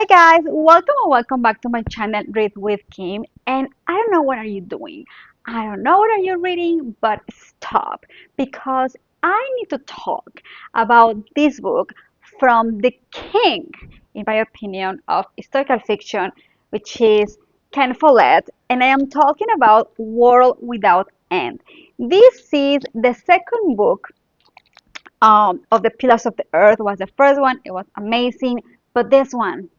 Hi guys, welcome or welcome back to my channel Read with Kim. And I don't know what are you doing. I don't know what are you reading, but stop because I need to talk about this book from the king, in my opinion, of historical fiction, which is KenFollerr, and I am talking about World Without End. This is the second book of the Pillars of the Earth. Was the first one. It was amazing, but this one,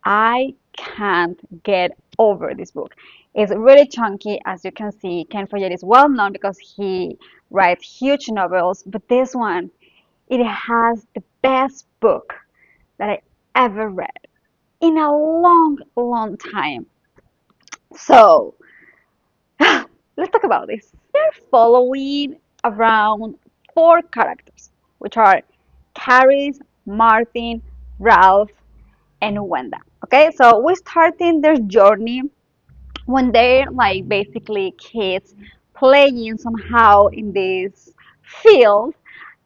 I can't get over this book. It's really chunky, as you can see. Ken Follett is well known because he writes huge novels, but this one, it has the best book that I ever read in a long, long time. So let's talk about this. We're following around four characters, which are Caris, Martin, Ralph, and Wenda. Okay, so we're starting their journey when they're like basically kids playing somehow in this field,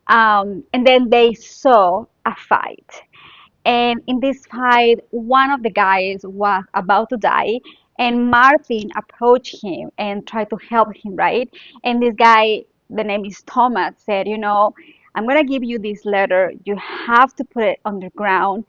and then they saw a fight. And in this fight, one of the guys was about to die, and Martin approached him and tried to help him, right? And this guy, the name is Thomas, said, I'm gonna give you this letter. You have to put it underground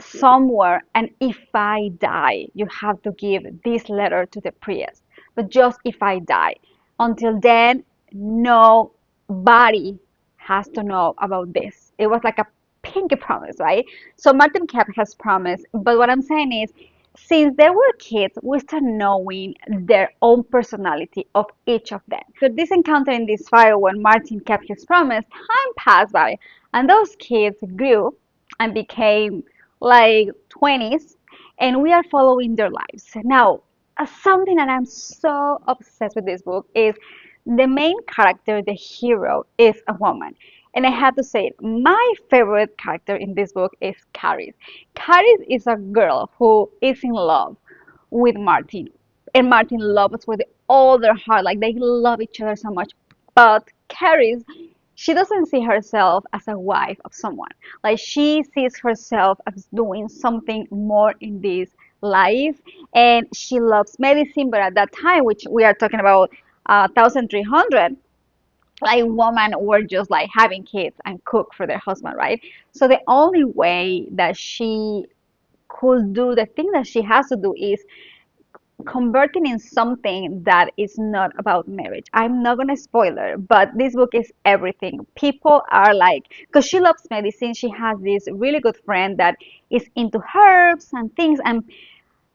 somewhere, and if I die, you have to give this letter to the priest. But just if I die. Until then, nobody has to know about this. It was like a pinky promise, right? So Martin kept his promise. But what I'm saying is, since they were kids, we start knowing their own personality of each of them. So this encounter in this fire when Martin kept his promise, time passed by, and those kids grew and became like 20s, and we are following their lives. Now, something that I'm so obsessed with this book is the main character, the hero, is a woman. And I have to say, my favorite character in this book is Caris. Caris is a girl who is in love with Martin, and Martin loves with all their heart. Like they love each other so much. But Caris, she doesn't see herself as a wife of someone. Like she sees herself as doing something more in this life, and she loves medicine. But at that time, which we are talking about, 1300, like women were just like having kids and cook for their husband, right? So the only way that she could do the thing that she has to do is converting in something that is not about marriage. I'm not gonna spoil her, but this book is everything. People are like, because she loves medicine, she has this really good friend that is into herbs and things. And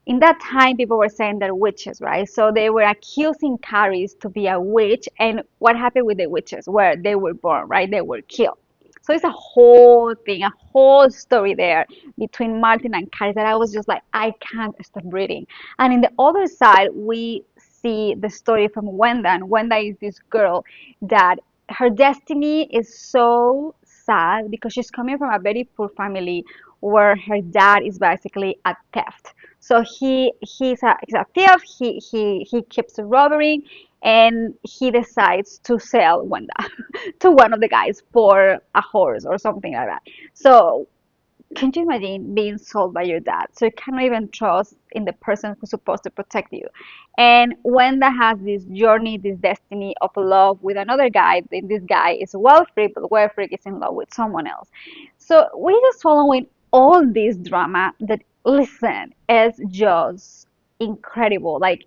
in that time, people were saying they're witches, right? So they were accusing Caris to be a witch. And what happened with the witches? Where they were born, right? They were killed. So it's a whole thing, a whole story there between Martin and Caris that I was just like, I can't stop reading. And in the other side, we see the story from Wenda. And Wenda is this girl that her destiny is so sad because she's coming from a very poor family where her dad is basically a theft. So he's a thief. He keeps robbing, and he decides to sell Wanda to one of the guys for a horse or something like that. So can you imagine being sold by your dad? So you cannot even trust in the person who's supposed to protect you. And Wanda has this journey, this destiny of love with another guy. And this guy is Wilfred, but Wilfred is in love with someone else. So we're just following all this drama that, listen, is just incredible. Like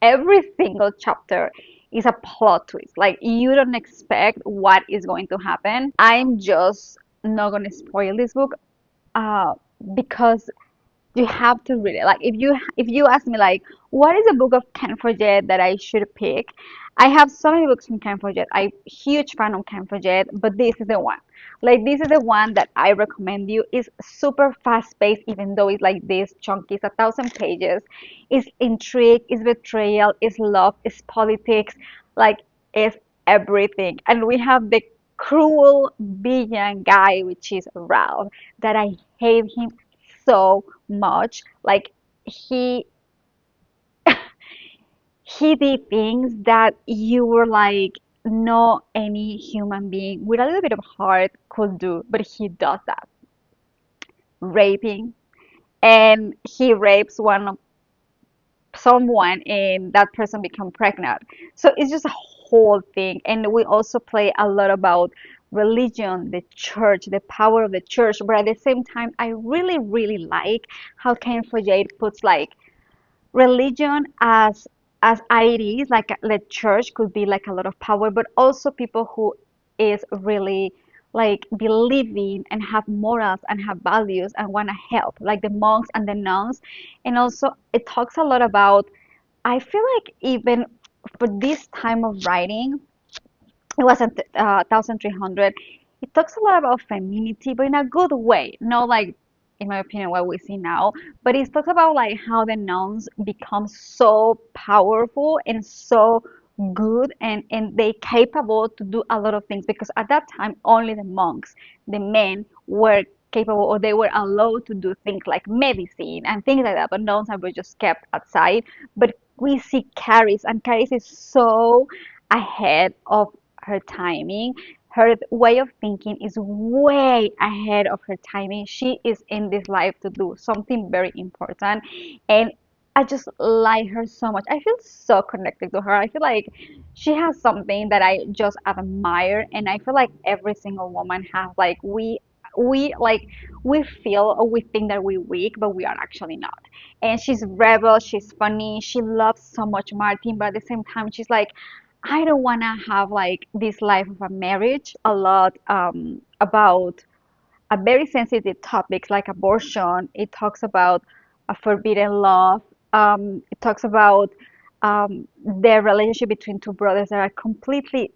every single chapter is a plot twist. Like you don't expect what is going to happen. I'm just not gonna spoil this book, uh, because you have to read it. Like if you ask me like what is a book of Ken Follett that I should pick, I have so many books from Ken Follett. I'm huge fan of Ken Follett, but this is the one. Like this is the one that I recommend you. It's super fast paced, even though it's like this chunky. It's 1,000 pages. It's intrigue, it's betrayal, it's love, it's politics, like it's everything. And we have the cruel villain guy, which is Ralph, that I hate him so much. Like he he did things that you were like no any human being with a little bit of heart could do, but he does that. raping, and he rapes someone and that person become pregnant. So it's just a whole thing. And we also play a lot about religion, the church, the power of the church. But at the same time, I really, really like how Ken Follett puts like religion as it is, like the church could be like a lot of power, but also people who is really like believing and have morals and have values and want to help, like the monks and the nuns. And also it talks a lot about, I feel like even for this time of writing, it wasn't 1300. It talks a lot about femininity, but in a good way, not like, in my opinion, what we see now. But it talks about like how the nuns become so powerful and so good, and they capable to do a lot of things, because at that time only the monks, the men, were capable, or they were allowed to do things like medicine and things like that, but nuns were just kept outside. But we see Caris, and Caris is so ahead of her timing. Her way of thinking is way ahead of her timing. She is in this life to do something very important. And I just like her so much. I feel so connected to her. I feel like she has something that I just admire. And I feel like every single woman has, like, like we feel or we think that we're weak, but we are actually not. And she's rebel, she's funny, she loves so much Martin, but at the same time she's like, I don't want to have like this life of a marriage, a lot about a very sensitive topics like abortion. It talks about a forbidden love. It talks about the relationship between two brothers that are completely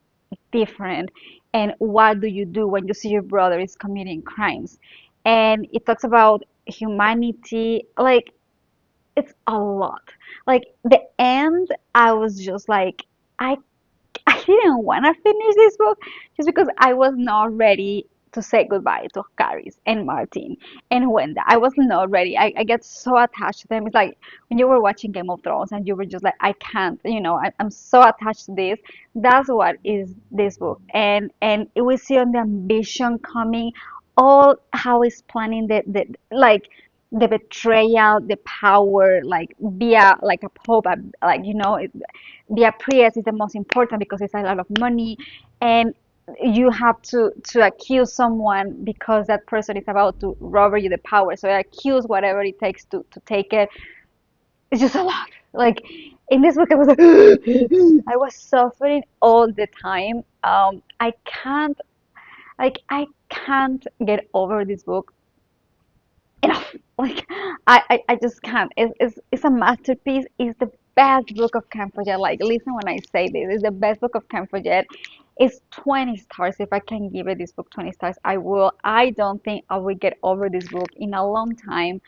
different, and what do you do when you see your brother is committing crimes. And it talks about humanity. Like, it's a lot. Like the end, I was just like, I I didn't want to finish this book just because I was not ready to say goodbye to Caris and Martin and Wenda. I was not ready. I get so attached to them. It's like when you were watching Game of Thrones and you were just like, I can't, I'm so attached to this. That's what is this book. And it we see on the ambition coming, all how he's planning the like the betrayal, the power, like via like a pope, like the appraise is the most important because it's a lot of money, and you have to accuse someone because that person is about to rob you the power, so accuse whatever it takes to take it. It's just a lot. Like in this book I was like I was suffering all the time. I can't get over this book enough. Like I just can't. It's a masterpiece. It's the best book of KenFollerr. Like, listen when I say this. It's the best book of KenFollerr. It's 20 stars. If I can give it this book 20 stars, I will. I don't think I will get over this book in a long time.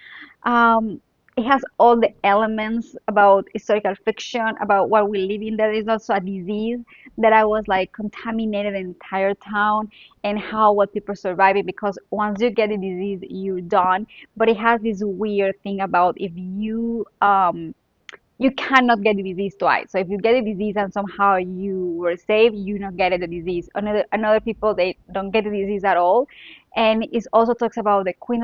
It has all the elements about historical fiction, about what we live in. There is also a disease that I was like contaminated the entire town, and how what people survive it, because once you get the disease, you're done. But it has this weird thing about if you cannot get the disease twice. So if you get the disease and somehow you were saved, you not get the disease. Another people, they don't get the disease at all. And it also talks about the Queen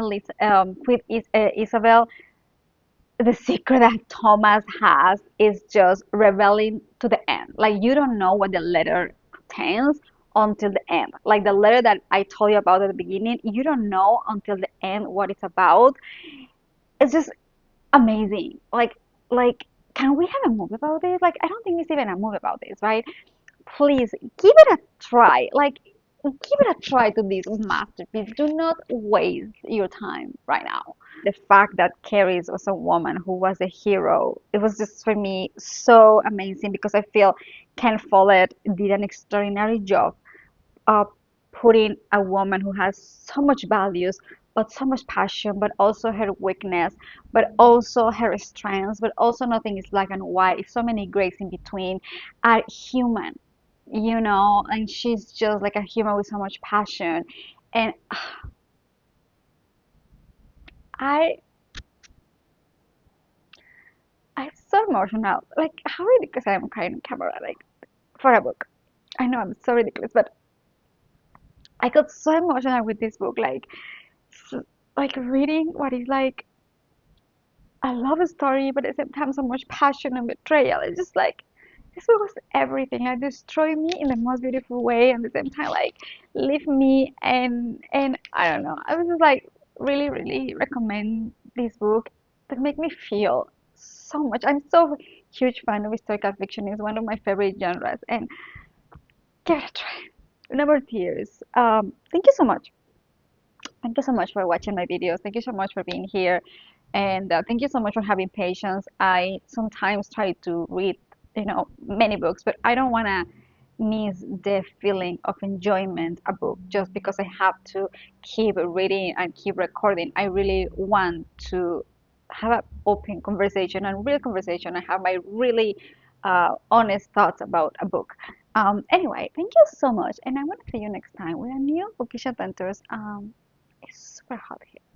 Isabel. The secret that Thomas has is just revealing to the end. Like, you don't know what the letter contains until the end. Like the letter that I told you about at the beginning, you don't know until the end what it's about. It's just amazing. Like, can we have a movie about this? Like, I don't think it's even a movie about this, right? Please give it a try. Like, give it a try to this masterpiece. Do not waste your time right now. The fact that Carrie was a woman who was a hero, it was just for me so amazing, because I feel Ken Follett did an extraordinary job of putting a woman who has so much values, but so much passion, but also her weakness, but also her strengths, but also nothing is black and white. So many grays in between, are human, and she's just like a human with so much passion. And I I'm so emotional. Like, how ridiculous I am crying on camera, like, for a book. I know I'm so ridiculous, but I got so emotional with this book. Like, like reading what is like a love story, but at the same time so much passion and betrayal. It's just like this book was everything. Like destroy me in the most beautiful way, and at the same time like leave me and I don't know. I was just like really really recommend this book that make me feel so much. I'm so huge fan of historical fiction. It's one of my favorite genres, and give it a try. Never tears. Thank you so much. Thank you so much for watching my videos. Thank you so much for being here. And thank you so much for having patience. I sometimes try to read, many books, but I don't want to miss the feeling of enjoyment a book just because I have to keep reading and keep recording. I really want to have an open conversation and real conversation and have my really honest thoughts about a book. Anyway, thank you so much, and I want to see you next time with a new bookish adventures. It's super hot here.